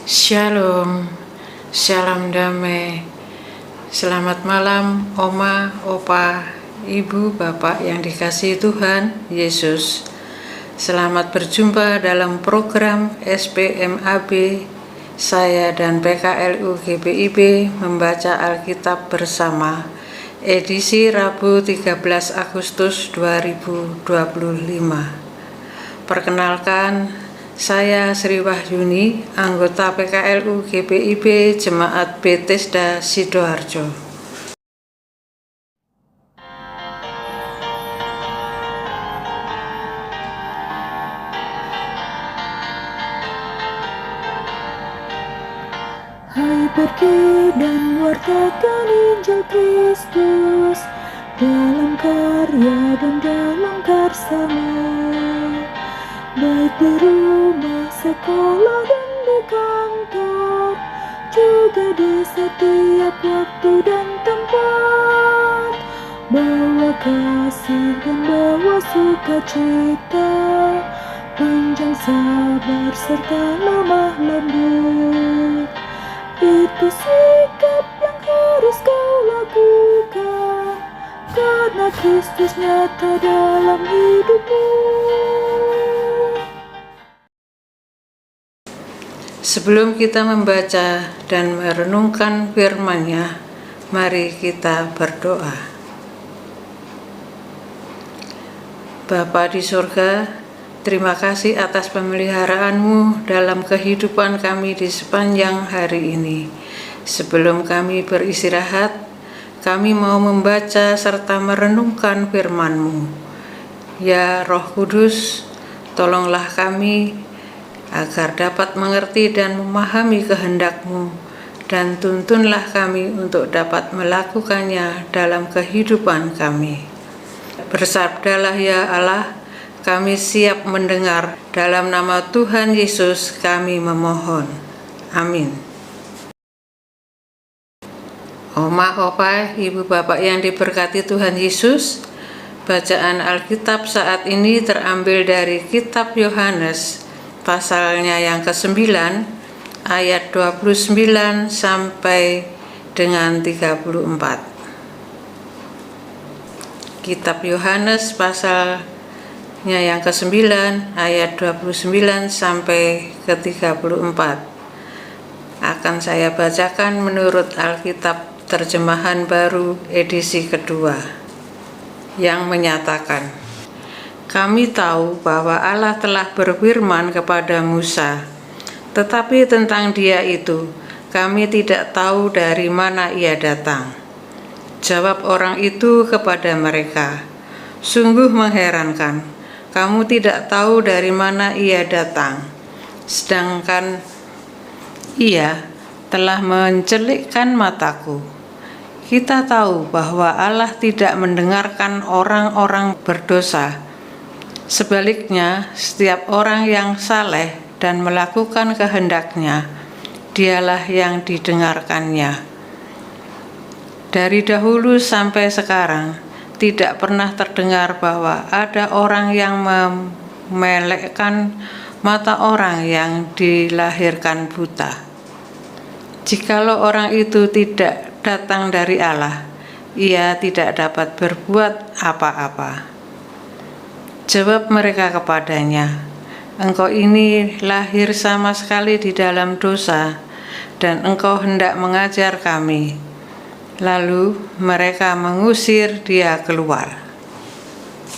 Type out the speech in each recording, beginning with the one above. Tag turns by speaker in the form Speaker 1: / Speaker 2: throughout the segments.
Speaker 1: Shalom, salam damai. Selamat malam Oma, Opa, Ibu, Bapak yang dikasihi Tuhan Yesus. Selamat berjumpa dalam program SPMAB. Saya dan PKLU GPIB membaca Alkitab bersama, edisi Rabu 13 Agustus 2025. Perkenalkan, saya Sri Wahyuni, anggota PKLU GPIB Jemaat Bethesda Sidoarjo.
Speaker 2: Hai, pergi dan wartakan Injil Kristus dalam karya dan dalam karsana, baik di rumah, sekolah dan di kantor, juga di setiap waktu dan tempat. Bawa kasih dan bawa sukacita, panjang sabar serta lemah lembut. Itu sikap yang harus kau lakukan, karena Kristus nyata dalam hidupmu.
Speaker 1: Sebelum kita membaca dan merenungkan firman-Nya, mari kita berdoa. Bapa di surga, terima kasih atas pemeliharaan-Mu dalam kehidupan kami di sepanjang hari ini. Sebelum kami beristirahat, kami mau membaca serta merenungkan firman-Mu. Ya Roh Kudus, tolonglah kami agar dapat mengerti dan memahami kehendak-Mu, dan tuntunlah kami untuk dapat melakukannya dalam kehidupan kami. Bersabdalah ya Allah, kami siap mendengar. Dalam nama Tuhan Yesus kami memohon. Amin. Oma, Opa, Ibu, Bapak yang diberkati Tuhan Yesus, bacaan Alkitab saat ini terambil dari Kitab Yohanes, pasalnya yang ke-9, ayat 29 sampai dengan 34. Kitab Yohanes pasalnya yang ke-9 ayat 29 sampai ke-34 akan saya bacakan menurut Alkitab Terjemahan Baru edisi kedua, yang menyatakan, kami tahu bahwa Allah telah berfirman kepada Musa, tetapi tentang Dia itu kami tidak tahu dari mana Ia datang. Jawab orang itu kepada mereka, sungguh mengherankan, kamu tidak tahu dari mana Ia datang, sedangkan Ia telah mencelikkan mataku. Kita tahu bahwa Allah tidak mendengarkan orang-orang berdosa. Sebaliknya, setiap orang yang saleh dan melakukan kehendak-Nya, Dialah yang didengarkannya. Dari dahulu sampai sekarang, tidak pernah terdengar bahwa ada orang yang memelekkan mata orang yang dilahirkan buta. Jikalau orang itu tidak datang dari Allah, ia tidak dapat berbuat apa-apa. Jawab mereka kepadanya, engkau ini lahir sama sekali di dalam dosa, dan engkau hendak mengajar kami. Lalu mereka mengusir dia keluar.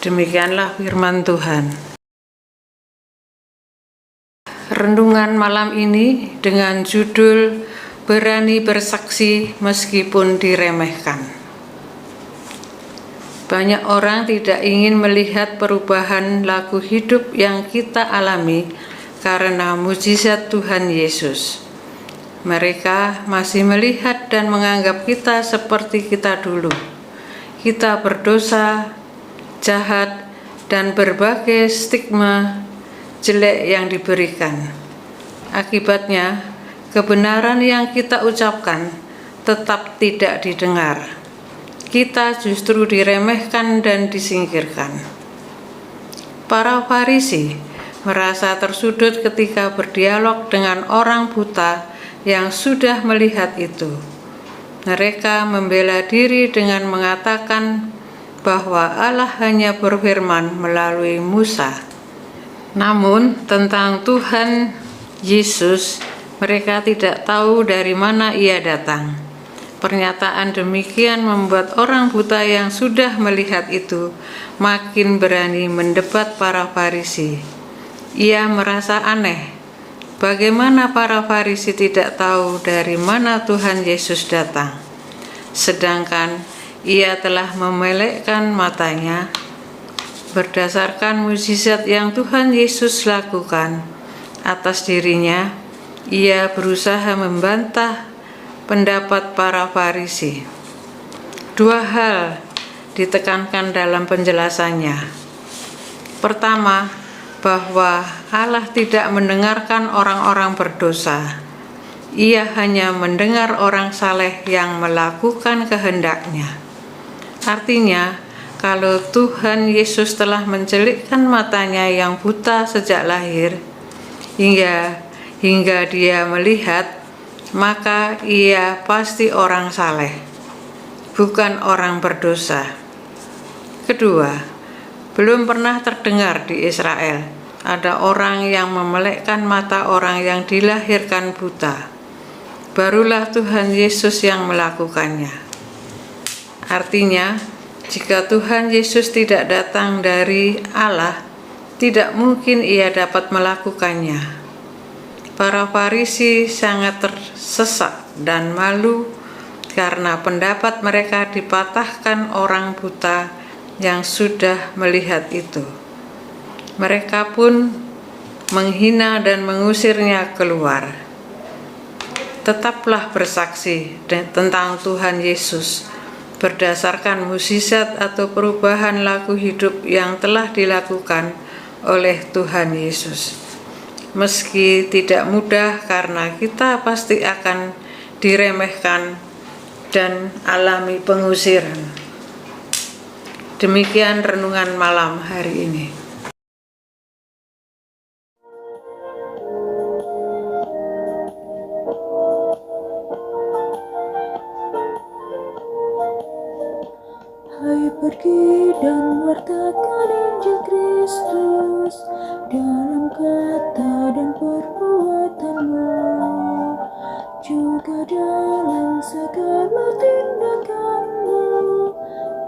Speaker 1: Demikianlah firman Tuhan. Renungan malam ini dengan judul Berani Bersaksi Meskipun Diremehkan. Banyak orang tidak ingin melihat perubahan laku hidup yang kita alami karena mujizat Tuhan Yesus. Mereka masih melihat dan menganggap kita seperti kita dulu. Kita berdosa, jahat, dan berbagai stigma jelek yang diberikan. Akibatnya, kebenaran yang kita ucapkan tetap tidak didengar. Kita justru diremehkan dan disingkirkan. Para Farisi merasa tersudut ketika berdialog dengan orang buta yang sudah melihat itu. Mereka membela diri dengan mengatakan bahwa Allah hanya berfirman melalui Musa. Namun tentang Tuhan Yesus, mereka tidak tahu dari mana Ia datang. Pernyataan demikian membuat orang buta yang sudah melihat itu makin berani mendebat para Farisi. Ia merasa aneh. Bagaimana para Farisi tidak tahu dari mana Tuhan Yesus datang, sedangkan Ia telah memelekkan matanya berdasarkan mukjizat yang Tuhan Yesus lakukan atas dirinya. Ia berusaha membantah pendapat para Farisi. Dua hal ditekankan dalam penjelasannya. Pertama, bahwa Allah tidak mendengarkan orang-orang berdosa. Ia hanya mendengar orang saleh yang melakukan kehendak-Nya. Artinya, kalau Tuhan Yesus telah mencelikkan matanya yang buta sejak lahir, hingga dia melihat, maka Ia pasti orang saleh, bukan orang berdosa. Kedua, belum pernah terdengar di Israel ada orang yang memelekkan mata orang yang dilahirkan buta. Barulah Tuhan Yesus yang melakukannya. Artinya, jika Tuhan Yesus tidak datang dari Allah, tidak mungkin Ia dapat melakukannya. Para Farisi sangat tersesak dan malu karena pendapat mereka dipatahkan orang buta yang sudah melihat itu. Mereka pun menghina dan mengusirnya keluar. Tetaplah bersaksi tentang Tuhan Yesus berdasarkan mukjizat atau perubahan laku hidup yang telah dilakukan oleh Tuhan Yesus. Meski tidak mudah karena kita pasti akan diremehkan dan alami pengusiran. Demikian renungan malam hari ini.
Speaker 2: Hai, pergi dan wartakan Injil Kristus dalam kata dan perbuatanmu, juga dalam segala tindakanmu.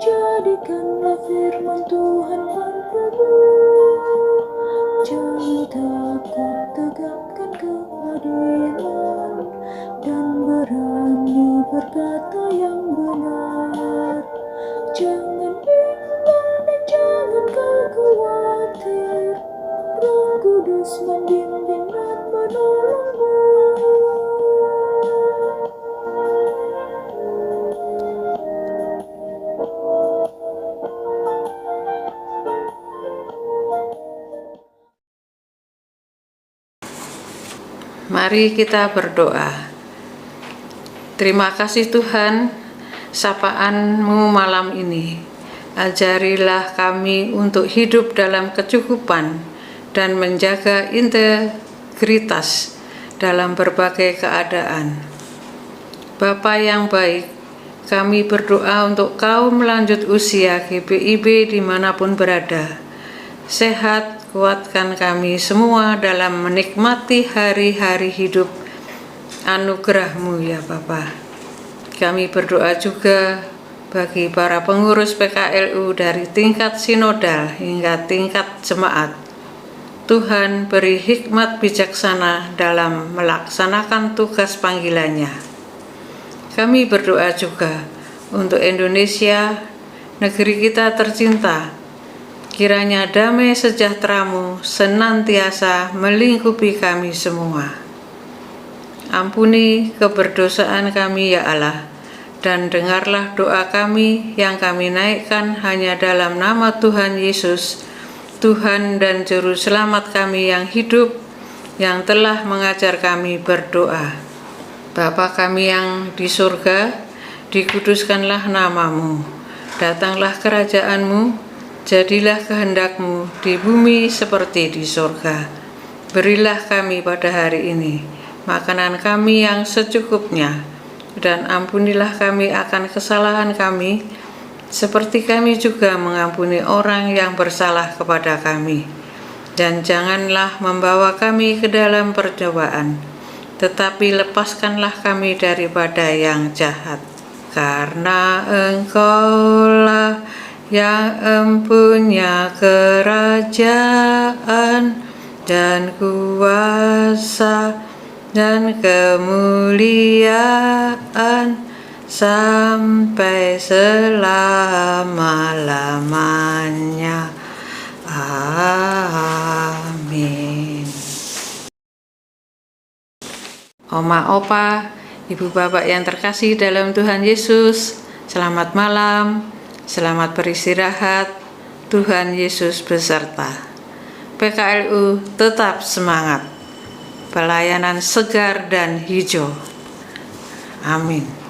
Speaker 2: Jadikanlah firman Tuhan pandumu. Jangan takut, tegakkan keadilan dan berani berkata yang benar. Jangan bimbang dan jangan kau khawatir, Roh Kudus membimbing dan menolongmu.
Speaker 1: Mari kita berdoa. Terima kasih Tuhan, sapaan-Mu malam ini. Ajarilah kami untuk hidup dalam kecukupan dan menjaga integritas dalam berbagai keadaan. Bapa yang baik, kami berdoa untuk kaum lanjut usia GPIB dimanapun berada. Sehat, kuatkan kami semua dalam menikmati hari-hari hidup anugerah-Mu ya Bapa. Kami berdoa juga bagi para pengurus PKLU dari tingkat sinodal hingga tingkat jemaat. Tuhan beri hikmat bijaksana dalam melaksanakan tugas panggilannya. Kami berdoa juga untuk Indonesia, negeri kita tercinta. Kiranya damai sejahtera-Mu senantiasa melingkupi kami semua. Ampuni keberdosaan kami ya Allah, dan dengarlah doa kami yang kami naikkan hanya dalam nama Tuhan Yesus, Tuhan dan Juru Selamat kami yang hidup, yang telah mengajar kami berdoa. Bapa kami yang di surga, dikuduskanlah nama-Mu, datanglah kerajaan-Mu, Jadilah kehendak-Mu di bumi seperti di sorga. Berilah kami pada hari ini makanan kami yang secukupnya, dan ampunilah kami akan kesalahan kami, seperti kami juga mengampuni orang yang bersalah kepada kami. Dan janganlah membawa kami ke dalam percobaan, tetapi lepaskanlah kami daripada yang jahat. Karena Engkaulah yang empunya kerajaan dan kuasa dan kemuliaan sampai selama-lamanya. Amin. Oma, opa, ibu bapak yang terkasih dalam Tuhan Yesus, selamat malam, selamat beristirahat, Tuhan Yesus beserta. PKLU tetap semangat, pelayanan segar dan hijau. Amin.